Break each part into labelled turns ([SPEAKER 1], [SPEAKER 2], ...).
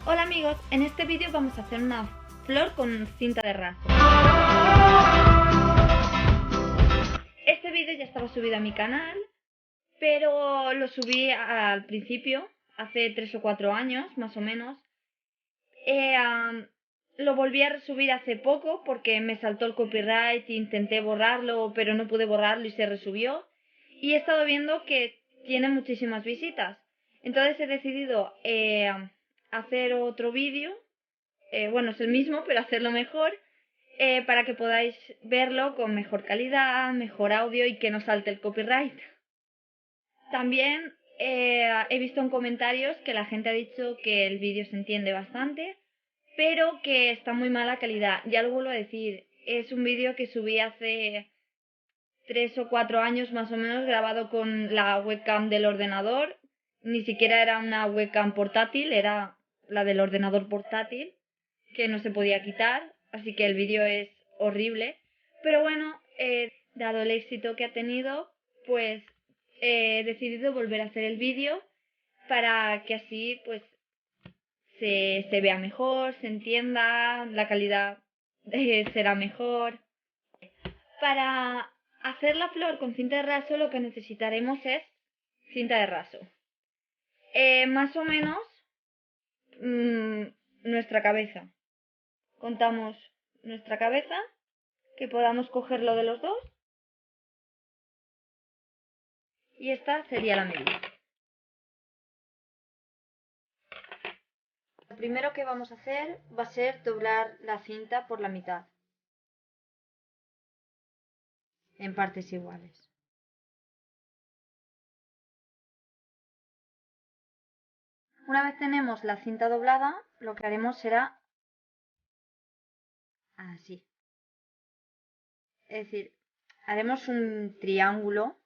[SPEAKER 1] Hola amigos, en este vídeo vamos a hacer una flor con cinta de raso. Este vídeo ya estaba subido a mi canal, pero lo subí al principio, hace 3 o 4 años más o menos. Lo volví a resubir hace poco porque me saltó el copyright e intenté borrarlo, pero no pude borrarlo y se resubió. Y he estado viendo que tiene muchísimas visitas. Entonces he decidido hacer otro vídeo. Bueno, es el mismo, pero hacerlo mejor, para que podáis verlo con mejor calidad, mejor audio y que no salte el copyright. También he visto en comentarios que la gente ha dicho que el vídeo se entiende bastante, pero que está muy mala calidad. Ya lo vuelvo a decir, es un vídeo que subí hace 3 o 4 años más o menos, grabado con la webcam del ordenador. Ni siquiera era una webcam portátil, era la del ordenador portátil, que no se podía quitar, así que el vídeo es horrible. Pero bueno, dado el éxito que ha tenido, pues he decidido volver a hacer el vídeo para que así pues se vea mejor, se entienda, la calidad será mejor. Para hacer la flor con cinta de raso lo que necesitaremos es cinta de raso. Más o menos nuestra cabeza. Contamos nuestra cabeza, que podamos cogerlo de los dos, y esta sería la medida. Lo primero que vamos a hacer va a ser doblar la cinta por la mitad, en partes iguales. Una vez tenemos la cinta doblada, lo que haremos será así. Es decir, haremos un triángulo,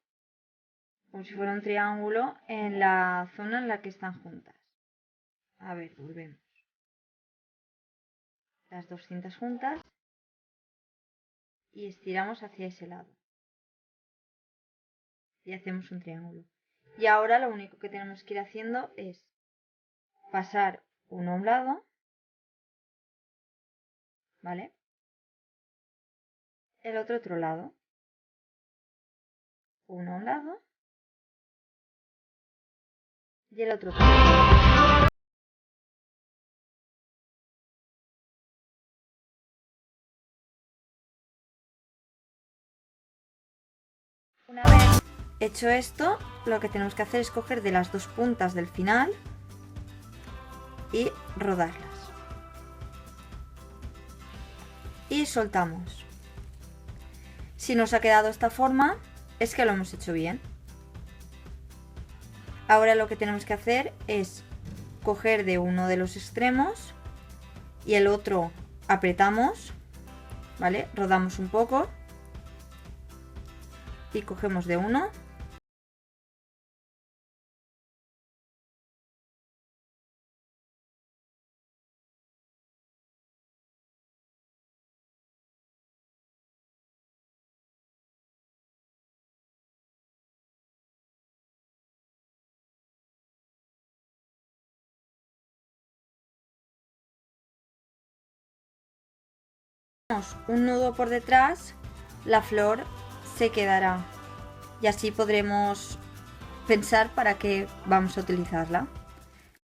[SPEAKER 1] como si fuera un triángulo, en la zona en la que están juntas. A ver, volvemos. Las dos cintas juntas y estiramos hacia ese lado. Y hacemos un triángulo. Y ahora lo único que tenemos que ir haciendo es pasar uno a un lado, ¿vale? El otro lado. Uno a un lado y el otro lado. Una vez hecho esto, lo que tenemos que hacer es coger de las dos puntas del final y rodarlas. Y soltamos. Si nos ha quedado esta forma, es que lo hemos hecho bien. Ahora lo que tenemos que hacer es coger de uno de los extremos y el otro apretamos, ¿vale? Rodamos un poco y cogemos de uno. Un nudo por detrás, la flor se quedará y así podremos pensar para qué vamos a utilizarla.